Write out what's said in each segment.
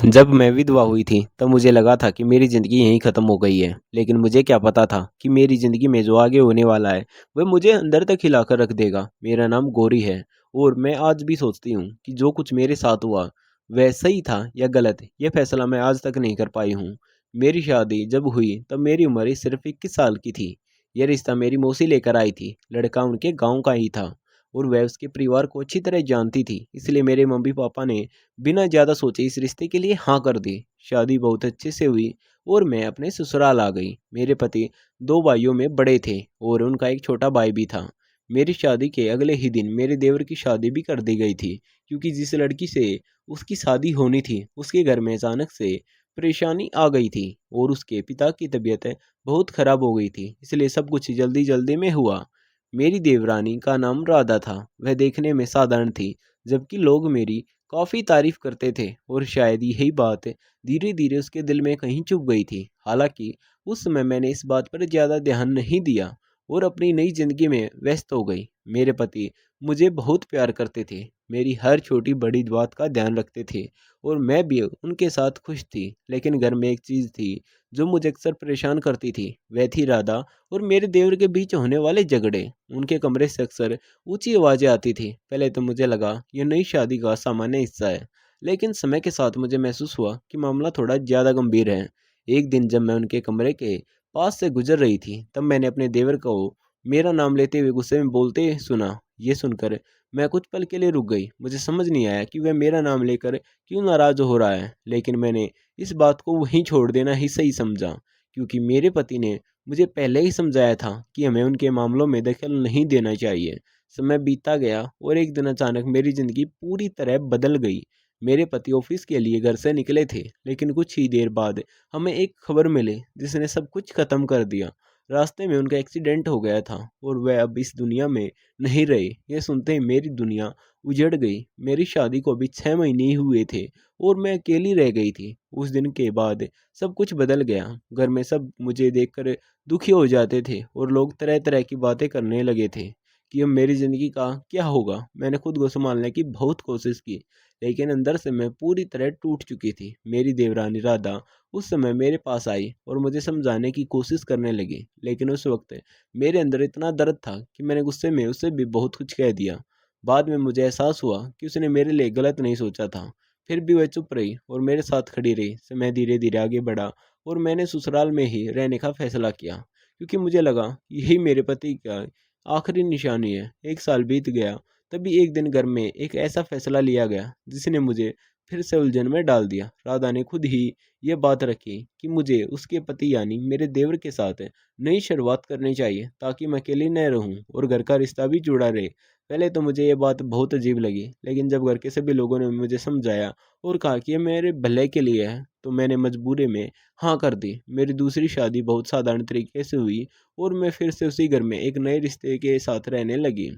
जब मैं विधवा हुई थी तब मुझे लगा था कि मेरी ज़िंदगी यहीं ख़त्म हो गई है। लेकिन मुझे क्या पता था कि मेरी ज़िंदगी में जो आगे होने वाला है वह मुझे अंदर तक हिलाकर रख देगा। मेरा नाम गौरी है और मैं आज भी सोचती हूँ कि जो कुछ मेरे साथ हुआ वह सही था या गलत, यह फैसला मैं आज तक नहीं कर पाई हूँ। मेरी शादी जब हुई तब मेरी उम्र ही सिर्फ 21 साल की थी। यह रिश्ता मेरी मौसी लेकर आई थी। लड़का उनके गाँव का ही था और वह उसके परिवार को अच्छी तरह जानती थी, इसलिए मेरे मम्मी पापा ने बिना ज़्यादा सोचे इस रिश्ते के लिए हाँ कर दी। शादी बहुत अच्छे से हुई और मैं अपने ससुराल आ गई। मेरे पति दो भाइयों में बड़े थे और उनका एक छोटा भाई भी था। मेरी शादी के अगले ही दिन मेरे देवर की शादी भी कर दी गई थी, क्योंकि जिस लड़की से उसकी शादी होनी थी उसके घर में अचानक से परेशानी आ गई थी और उसके पिता की तबीयत बहुत खराब हो गई थी, इसलिए सब कुछ जल्दी जल्दी में हुआ। मेरी देवरानी का नाम राधा था। वह देखने में साधारण थी, जबकि लोग मेरी काफ़ी तारीफ करते थे और शायद यही बात धीरे धीरे उसके दिल में कहीं चुभ गई थी। हालांकि उस समय मैंने इस बात पर ज़्यादा ध्यान नहीं दिया और अपनी नई जिंदगी में व्यस्त हो गई। मेरे पति मुझे बहुत प्यार करते थे, मेरी हर छोटी बड़ी बात का ध्यान रखते थे और मैं भी उनके साथ खुश थी। लेकिन घर में एक चीज़ थी जो मुझे अक्सर परेशान करती थी, वह थी राधा और मेरे देवर के बीच होने वाले झगड़े। उनके कमरे से अक्सर ऊंची आवाज़ें आती थी। पहले तो मुझे लगा यह नई शादी का सामान्य हिस्सा है, लेकिन समय के साथ मुझे महसूस हुआ कि मामला थोड़ा ज़्यादा गंभीर है। एक दिन जब मैं उनके कमरे के पास से गुजर रही थी तब मैंने अपने देवर को मेरा नाम लेते हुए गुस्से में बोलते सुना। ये सुनकर मैं कुछ पल के लिए रुक गई। मुझे समझ नहीं आया कि वह मेरा नाम लेकर क्यों नाराज़ हो रहा है, लेकिन मैंने इस बात को वहीं छोड़ देना ही सही समझा, क्योंकि मेरे पति ने मुझे पहले ही समझाया था कि हमें उनके मामलों में दखल नहीं देना चाहिए। समय बीतता गया और एक दिन अचानक मेरी ज़िंदगी पूरी तरह बदल गई। मेरे पति ऑफिस के लिए घर से निकले थे, लेकिन कुछ ही देर बाद हमें एक खबर मिली जिसने सब कुछ ख़त्म कर दिया। रास्ते में उनका एक्सीडेंट हो गया था और वह अब इस दुनिया में नहीं रहे। यह सुनते ही मेरी दुनिया उजड़ गई। मेरी शादी को अभी 6 महीने ही हुए थे और मैं अकेली रह गई थी। उस दिन के बाद सब कुछ बदल गया। घर में सब मुझे देखकर दुखी हो जाते थे और लोग तरह तरह की बातें करने लगे थे कि अब मेरी ज़िंदगी का क्या होगा। मैंने खुद को संभालने की बहुत कोशिश की, लेकिन अंदर से मैं पूरी तरह टूट चुकी थी। मेरी देवरानी राधा उस समय मेरे पास आई और मुझे समझाने की कोशिश करने लगी, लेकिन उस वक्त मेरे अंदर इतना दर्द था कि मैंने गुस्से में उससे भी बहुत कुछ कह दिया। बाद में मुझे एहसास हुआ कि उसने मेरे लिए गलत नहीं सोचा था। फिर भी वह चुप रही और मेरे साथ खड़ी रही। समय धीरे धीरे आगे बढ़ा और मैंने ससुराल में ही रहने का फैसला किया, क्योंकि मुझे लगा यही मेरे पति का आखिरी निशानी है। एक साल बीत गया, तभी एक दिन घर में एक ऐसा फैसला लिया गया जिसने मुझे फिर से उलझन में डाल दिया। राधा ने खुद ही ये बात रखी कि मुझे उसके पति यानी मेरे देवर के साथ नई शुरुआत करनी चाहिए, ताकि मैं अकेली न रहूं और घर का रिश्ता भी जुड़ा रहे। पहले तो मुझे ये बात बहुत अजीब लगी, लेकिन जब घर के सभी लोगों ने मुझे समझाया और कहा कि ये मेरे भले के लिए है, तो मैंने मजबूरी में हाँ कर दी। मेरी दूसरी शादी बहुत साधारण तरीके से हुई और मैं फिर से उसी घर में एक नए रिश्ते के साथ रहने लगी।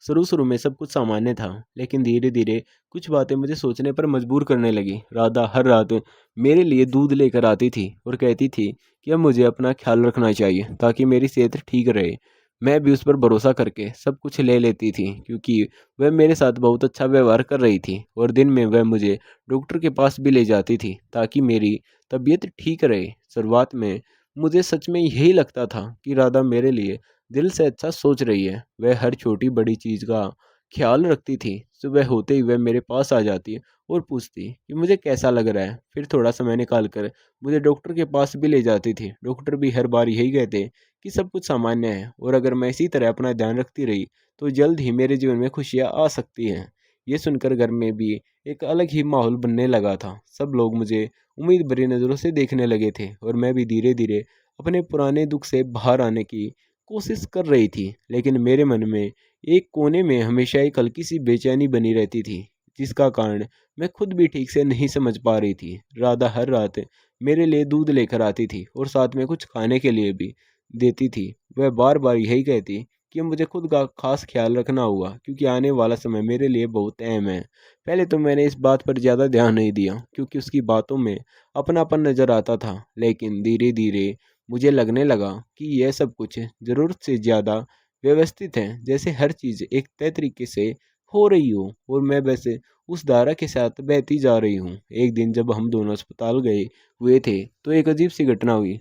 शुरू शुरू में सब कुछ सामान्य था, लेकिन धीरे धीरे कुछ बातें मुझे सोचने पर मजबूर करने लगी। राधा हर रात मेरे लिए दूध लेकर आती थी और कहती थी कि अब मुझे अपना ख्याल रखना चाहिए ताकि मेरी सेहत ठीक रहे। मैं भी उस पर भरोसा करके सब कुछ ले लेती थी, क्योंकि वह मेरे साथ बहुत अच्छा व्यवहार कर रही थी और दिन में वह मुझे डॉक्टर के पास भी ले जाती थी ताकि मेरी तबीयत ठीक रहे। शुरुआत में मुझे सच में यही लगता था कि राधा मेरे लिए दिल से अच्छा सोच रही है। वह हर छोटी बड़ी चीज़ का ख्याल रखती थी। सुबह होते ही वह मेरे पास आ जाती और पूछती कि मुझे कैसा लग रहा है। फिर थोड़ा समय निकाल कर मुझे डॉक्टर के पास भी ले जाती थी। डॉक्टर भी हर बार यही कहते कि सब कुछ सामान्य है और अगर मैं इसी तरह अपना ध्यान रखती रही तो जल्द ही मेरे जीवन में खुशियाँ आ सकती हैं। ये सुनकर घर में भी एक अलग ही माहौल बनने लगा था। सब लोग मुझे उम्मीद भरी नज़रों से देखने लगे थे और मैं भी धीरे धीरे अपने पुराने दुख से बाहर आने की कोशिश कर रही थी। लेकिन मेरे मन में एक कोने में हमेशा एक हल्की सी बेचैनी बनी रहती थी, जिसका कारण मैं खुद भी ठीक से नहीं समझ पा रही थी। राधा हर रात मेरे लिए दूध लेकर आती थी और साथ में कुछ खाने के लिए भी देती थी। वह बार बार यही कहती कि मुझे खुद का खास ख्याल रखना होगा, क्योंकि आने वाला समय मेरे लिए बहुत अहम है। पहले तो मैंने इस बात पर ज़्यादा ध्यान नहीं दिया, क्योंकि उसकी बातों में अपनापन नज़र आता था। लेकिन धीरे धीरे मुझे लगने लगा कि यह सब कुछ ज़रूरत से ज़्यादा व्यवस्थित है, जैसे हर चीज़ एक तय तरीके से हो रही हो और मैं वैसे उस धारा के साथ बहती जा रही हूँ। एक दिन जब हम दोनों अस्पताल गए हुए थे तो एक अजीब सी घटना हुई।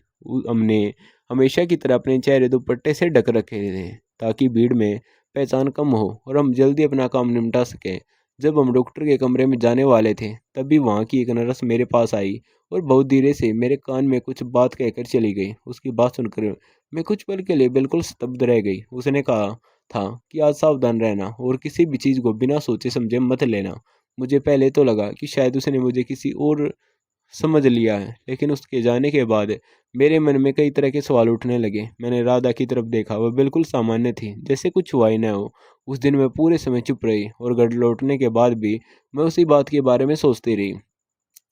हमने हमेशा की तरह अपने चेहरे दुपट्टे से ढक रखे थे ताकि भीड़ में पहचान कम हो और हम जल्दी अपना काम निपटा सकें। जब हम डॉक्टर के कमरे में जाने वाले थे तभी वहाँ की एक नर्स मेरे पास आई और बहुत धीरे से मेरे कान में कुछ बात कहकर चली गई। उसकी बात सुनकर मैं कुछ पल के लिए बिल्कुल स्तब्ध रह गई। उसने कहा था कि आज सावधान रहना और किसी भी चीज़ को बिना सोचे समझे मत लेना। मुझे पहले तो लगा कि शायद उसने मुझे किसी और समझ लिया है, लेकिन उसके जाने के बाद मेरे मन में कई तरह के सवाल उठने लगे। मैंने राधा की तरफ देखा, वह बिल्कुल सामान्य थी, जैसे कुछ हुआ ही न हो। उस दिन मैं पूरे समय चुप रही और घर लौटने के बाद भी मैं उसी बात के बारे में सोचती रही।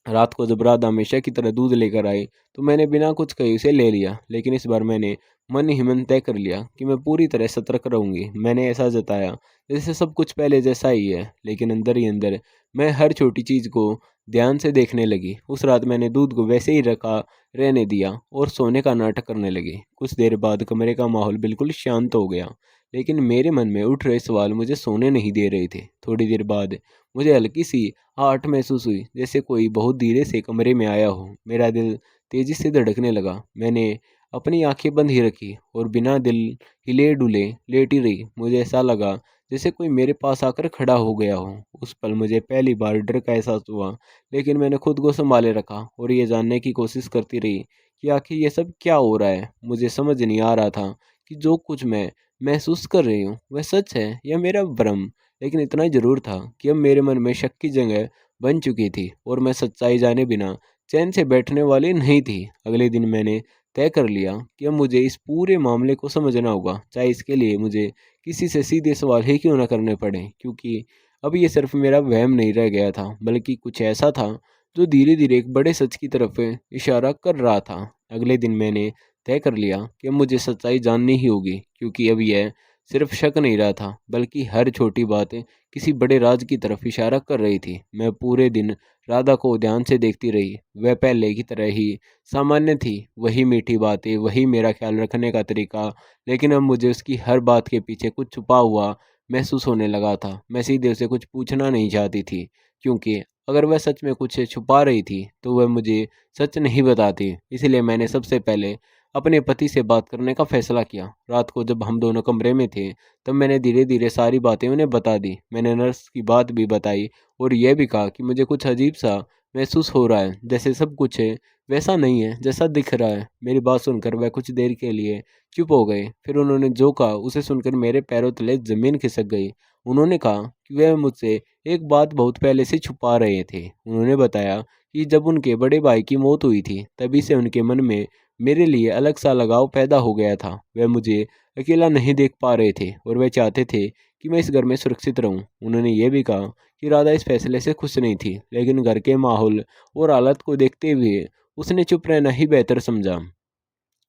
रात को जब रात हमेशा की तरह दूध लेकर आई तो मैंने बिना कुछ कहे उसे ले लिया, लेकिन इस बार मैंने मन ही मन तय कर लिया कि मैं पूरी तरह सतर्क रहूंगी। मैंने ऐसा जताया जैसे सब कुछ पहले जैसा ही है, लेकिन अंदर ही अंदर मैं हर छोटी चीज को ध्यान से देखने लगी। उस रात मैंने दूध को वैसे ही रखा रहने दिया और सोने का नाटक करने लगी। कुछ देर बाद कमरे का माहौल बिल्कुल शांत हो गया, लेकिन मेरे मन में उठ रहे सवाल मुझे सोने नहीं दे रहे थे। थोड़ी देर बाद मुझे हल्की सी आहट महसूस हुई, जैसे कोई बहुत धीरे से कमरे में आया हो। मेरा दिल तेजी से धड़कने लगा। मैंने अपनी आंखें बंद ही रखी और बिना दिल हिले डुले लेटी रही। मुझे ऐसा लगा जैसे कोई मेरे पास आकर खड़ा हो गया हो। उस पल मुझे पहली बार डर का एहसास हुआ, लेकिन मैंने खुद को संभाले रखा और ये जानने की कोशिश करती रही कि आखिर ये सब क्या हो रहा है। मुझे समझ नहीं आ रहा था कि जो कुछ मैं महसूस कर रही हूँ वह सच है या मेरा भ्रम, लेकिन इतना ही जरूर था कि अब मेरे मन में शक की जगह बन चुकी थी और मैं सच्चाई जाने बिना चैन से बैठने वाली नहीं थी। अगले दिन मैंने तय कर लिया कि अब मुझे इस पूरे मामले को समझना होगा, चाहे इसके लिए मुझे किसी से सीधे सवाल ही क्यों ना करने पड़े, क्योंकि अब ये सिर्फ मेरा वहम नहीं रह गया था, बल्कि कुछ ऐसा था जो धीरे धीरे एक बड़े सच की तरफ इशारा कर रहा था। अगले दिन मैंने तय कर लिया कि अब मुझे सच्चाई जाननी ही होगी, क्योंकि अब यह सिर्फ शक नहीं रहा था, बल्कि हर छोटी बात किसी बड़े राज की तरफ इशारा कर रही थी। मैं पूरे दिन राधा को ध्यान से देखती रही। वह पहले की तरह ही सामान्य थी, वही मीठी बातें, वही मेरा ख्याल रखने का तरीका, लेकिन अब मुझे उसकी हर बात के पीछे कुछ छुपा हुआ महसूस होने लगा था। मैं सीधे उसे कुछ पूछना नहीं चाहती थी, क्योंकि अगर वह सच में कुछ छुपा रही थी तो वह मुझे सच नहीं बताती। इसलिए मैंने सबसे पहले अपने पति से बात करने का फैसला किया। रात को जब हम दोनों कमरे में थे तब मैंने धीरे धीरे सारी बातें उन्हें बता दी। मैंने नर्स की बात भी बताई और यह भी कहा कि मुझे कुछ अजीब सा महसूस हो रहा है, जैसे सब कुछ है वैसा नहीं है जैसा दिख रहा है। मेरी बात सुनकर वह कुछ देर के लिए चुप हो गए। फिर उन्होंने जो कहा उसे सुनकर मेरे पैरों तले जमीन खिसक गई। उन्होंने कहा कि वह मुझसे एक बात बहुत पहले से छुपा रहे थे। उन्होंने बताया कि जब उनके बड़े भाई की मौत हुई थी तभी से उनके मन में मेरे लिए अलग सा लगाव पैदा हो गया था। वह मुझे अकेला नहीं देख पा रहे थे और वह चाहते थे कि मैं इस घर में सुरक्षित रहूं। उन्होंने यह भी कहा कि राधा इस फैसले से खुश नहीं थी, लेकिन घर के माहौल और हालत को देखते हुए उसने चुप रहना ही बेहतर समझा।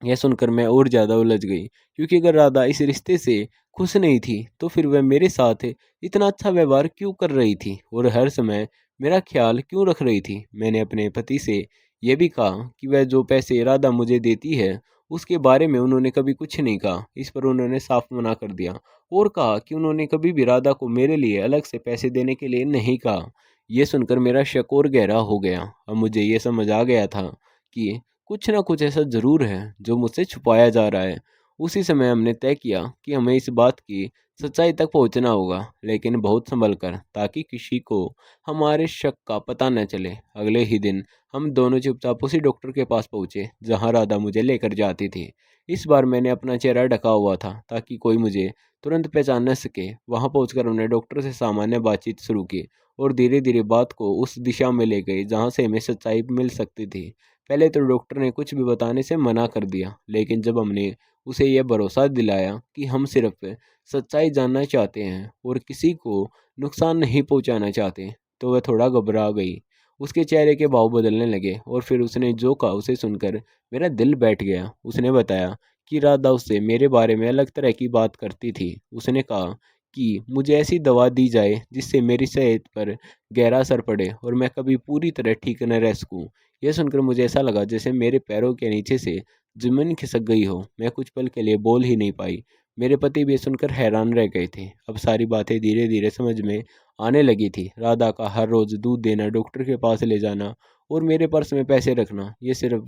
यह सुनकर मैं और ज़्यादा उलझ गई, क्योंकि अगर राधा इस रिश्ते से खुश नहीं थी तो फिर वह मेरे साथ इतना अच्छा व्यवहार क्यों कर रही थी और हर समय मेरा ख्याल क्यों रख रही थी। मैंने अपने पति से यह भी कहा कि वह जो पैसे राधा मुझे देती है उसके बारे में उन्होंने कभी कुछ नहीं कहा। इस पर उन्होंने साफ मना कर दिया और कहा कि उन्होंने कभी भी राधा को मेरे लिए अलग से पैसे देने के लिए नहीं कहा। यह सुनकर मेरा शक और गहरा हो गया। अब मुझे यह समझ आ गया था कि कुछ ना कुछ ऐसा ज़रूर है जो मुझसे छुपाया जा रहा है। उसी समय हमने तय किया कि हमें इस बात की सच्चाई तक पहुंचना होगा, लेकिन बहुत संभल कर, ताकि किसी को हमारे शक का पता न चले। अगले ही दिन हम दोनों चुपचाप उसी डॉक्टर के पास पहुंचे जहां राधा मुझे लेकर जाती थी। इस बार मैंने अपना चेहरा ढका हुआ था ताकि कोई मुझे तुरंत पहचान न सके। वहां पहुंचकर हमने डॉक्टर से सामान्य बातचीत शुरू की और धीरे धीरे बात को उस दिशा में ले गई जहाँ से हमें सच्चाई मिल सकती थी। पहले तो डॉक्टर ने कुछ भी बताने से मना कर दिया, लेकिन जब हमने उसे यह भरोसा दिलाया कि हम सिर्फ सच्चाई जानना चाहते हैं और किसी को नुकसान नहीं पहुंचाना चाहते, तो वह थोड़ा घबरा गई। उसके चेहरे के भाव बदलने लगे और फिर उसने जो कहा उसे सुनकर मेरा दिल बैठ गया। उसने बताया कि राधा उससे मेरे बारे में अलग तरह की बात करती थी। उसने कहा कि मुझे ऐसी दवा दी जाए जिससे मेरी सेहत पर गहरा असर पड़े और मैं कभी पूरी तरह ठीक न रह सकूं। यह सुनकर मुझे ऐसा लगा जैसे मेरे पैरों के नीचे से ज़मीन खिसक गई हो। मैं कुछ पल के लिए बोल ही नहीं पाई। मेरे पति भी सुनकर हैरान रह गए थे। अब सारी बातें धीरे धीरे समझ में आने लगी थी। राधा का हर रोज दूध देना, डॉक्टर के पास ले जाना और मेरे पर्स में पैसे रखना, ये सिर्फ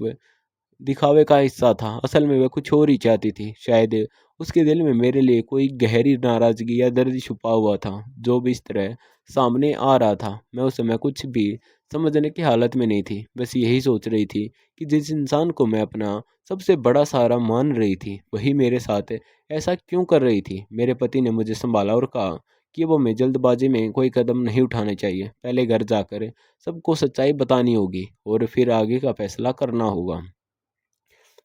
दिखावे का हिस्सा था। असल में वह कुछ और ही चाहती थी। शायद उसके दिल में मेरे लिए कोई गहरी नाराजगी या दर्द छुपा हुआ था, जो भी इस तरह सामने आ रहा था। मैं उस समय कुछ भी समझने की हालत में नहीं थी। बस यही सोच रही थी कि जिस इंसान को मैं अपना सबसे बड़ा सहारा मान रही थी, वही मेरे साथ ऐसा क्यों कर रही थी। मेरे पति ने मुझे संभाला और कहा कि वो मैं जल्दबाजी में कोई कदम नहीं उठाने चाहिए। पहले घर जाकर सबको सच्चाई बतानी होगी और फिर आगे का फैसला करना होगा।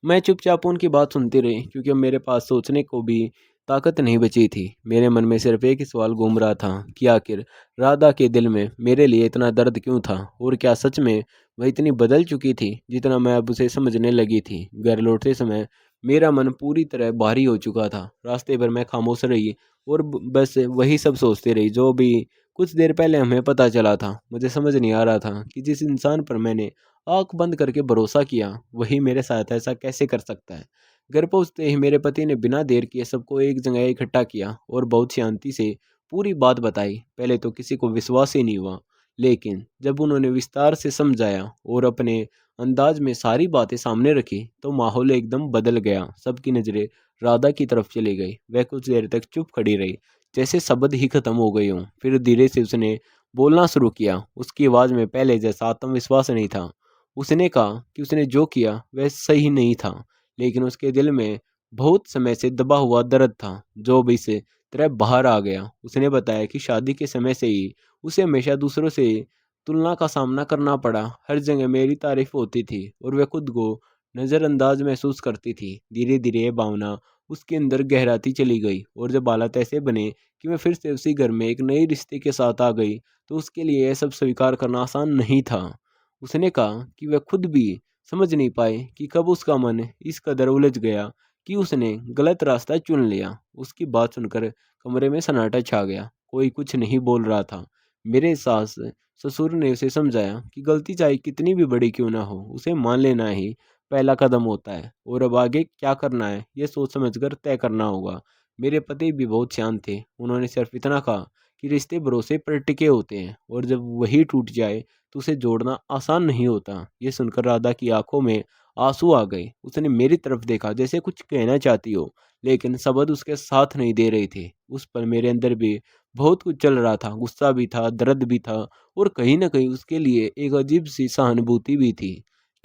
मैं चुपचाप उनकी बात सुनती रही, क्योंकि अब मेरे पास सोचने को भी ताकत नहीं बची थी। मेरे मन में सिर्फ एक ही सवाल घूम रहा था कि आखिर राधा के दिल में मेरे लिए इतना दर्द क्यों था, और क्या सच में वह इतनी बदल चुकी थी जितना मैं अब उसे समझने लगी थी। घर लौटते समय मेरा मन पूरी तरह भारी हो चुका था। रास्ते भर मैं खामोश रही और बस वही सब सोचती रही जो भी कुछ देर पहले हमें पता चला था। मुझे समझ नहीं आ रहा था कि जिस इंसान पर मैंने आंख बंद करके भरोसा किया, वही मेरे साथ ऐसा कैसे कर सकता है। घर पहुंचते ही मेरे पति ने बिना देर किए सबको एक जगह इकट्ठा किया और बहुत शांति से पूरी बात बताई। पहले तो किसी को विश्वास ही नहीं हुआ, लेकिन जब उन्होंने विस्तार से समझाया और अपने अंदाज में सारी बातें सामने रखी, तो माहौल एकदम बदल गया। सबकी नजरें राधा की तरफ चली गई। वह कुछ देर तक चुप खड़ी रही, जैसे शब्द ही खत्म हो गए हों। फिर धीरे से उसने बोलना शुरू किया। उसकी आवाज़ में पहले जैसा आत्मविश्वास नहीं था। उसने कहा कि उसने जो किया वह सही नहीं था, लेकिन उसके दिल में बहुत समय से दबा हुआ दर्द था, जो अब इस तरह बाहर आ गया। उसने बताया कि शादी के समय से ही उसे हमेशा दूसरों से तुलना का सामना करना पड़ा। हर जगह मेरी तारीफ होती थी और वह खुद को नज़रअंदाज महसूस करती थी। धीरे धीरे ये भावना उसके अंदर गहराती चली गई, और जब हालात ऐसे बने कि मैं फिर से उसी घर में एक नई रिश्ते के साथ आ गई, तो उसके लिए यह सब स्वीकार करना आसान नहीं था। उसने कहा कि वह खुद भी समझ नहीं पाए कि कब उसका मन इस कदर उलझ गया कि उसने गलत रास्ता चुन लिया। उसकी बात सुनकर कमरे में सन्नाटा छा गया। कोई कुछ नहीं बोल रहा था। मेरे सास ससुर ने उसे समझाया कि गलती चाहे कितनी भी बड़ी क्यों ना हो, उसे मान लेना ही पहला कदम होता है, और अब आगे क्या करना है ये सोच समझकर तय करना होगा। मेरे पति भी बहुत शांत थे। उन्होंने सिर्फ इतना कहा कि रिश्ते भरोसे पर टिके होते हैं, और जब वही टूट जाए तो उसे जोड़ना आसान नहीं होता। ये सुनकर राधा की आंखों में आंसू आ गए। उसने मेरी तरफ देखा जैसे कुछ कहना चाहती हो, लेकिन शब्द उसके साथ नहीं दे रहे थे। उस पर मेरे अंदर भी बहुत कुछ चल रहा था। गुस्सा भी था, दर्द भी था, और कहीं न कहीं उसके लिए एक अजीब सी सहानुभूति भी थी,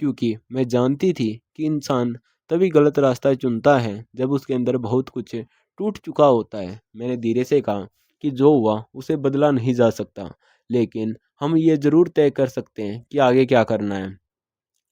क्योंकि मैं जानती थी कि इंसान तभी गलत रास्ता चुनता है जब उसके अंदर बहुत कुछ टूट चुका होता है। मैंने धीरे से कहा कि जो हुआ उसे बदला नहीं जा सकता, लेकिन हम ये ज़रूर तय कर सकते हैं कि आगे क्या करना है।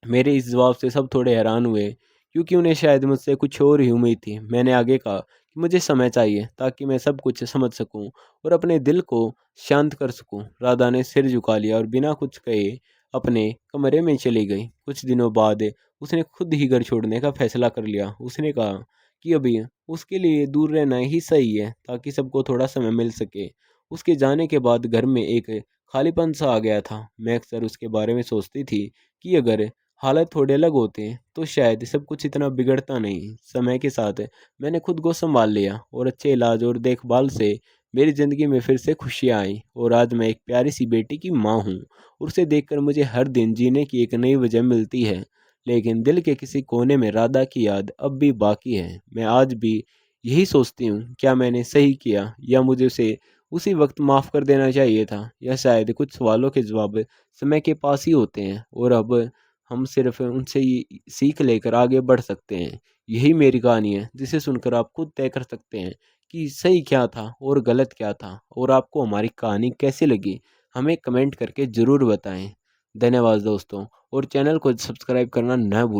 मेरे इस जवाब से सब थोड़े हैरान हुए, क्योंकि उन्हें शायद मुझसे कुछ और ही उम्मीद थी। मैंने आगे कहा कि मुझे समय चाहिए ताकि मैं सब कुछ समझ सकूं और अपने दिल को शांत कर सकूं। राधा ने सिर झुका लिया और बिना कुछ कहे अपने कमरे में चली गई। कुछ दिनों बाद उसने खुद ही घर छोड़ने का फैसला कर लिया। उसने कहा कि अभी उसके लिए दूर रहना ही सही है, ताकि सबको थोड़ा समय मिल सके। उसके जाने के बाद घर में एक खालीपन सा आ गया था। मैं अक्सर उसके बारे में सोचती थी कि अगर हालात थोड़े अलग होते तो शायद सब कुछ इतना बिगड़ता नहीं। समय के साथ मैंने खुद को संभाल लिया, और अच्छे इलाज और देखभाल से मेरी ज़िंदगी में फिर से खुशियाँ आई, और आज मैं एक प्यारी सी बेटी की माँ हूँ, और उसे देखकर मुझे हर दिन जीने की एक नई वजह मिलती है। लेकिन दिल के किसी कोने में राधा की याद अब भी बाकी है। मैं आज भी यही सोचती हूँ, क्या मैंने सही किया, या मुझे उसे उसी वक्त माफ़ कर देना चाहिए था, या शायद कुछ सवालों के जवाब समय के पास ही होते हैं, और अब हम सिर्फ उनसे ये सीख लेकर आगे बढ़ सकते हैं। यही मेरी कहानी है, जिसे सुनकर आप खुद तय कर सकते हैं कि सही क्या था और गलत क्या था। और आपको हमारी कहानी कैसी लगी, हमें कमेंट करके ज़रूर बताएं। धन्यवाद दोस्तों, और चैनल को सब्सक्राइब करना न भूलें।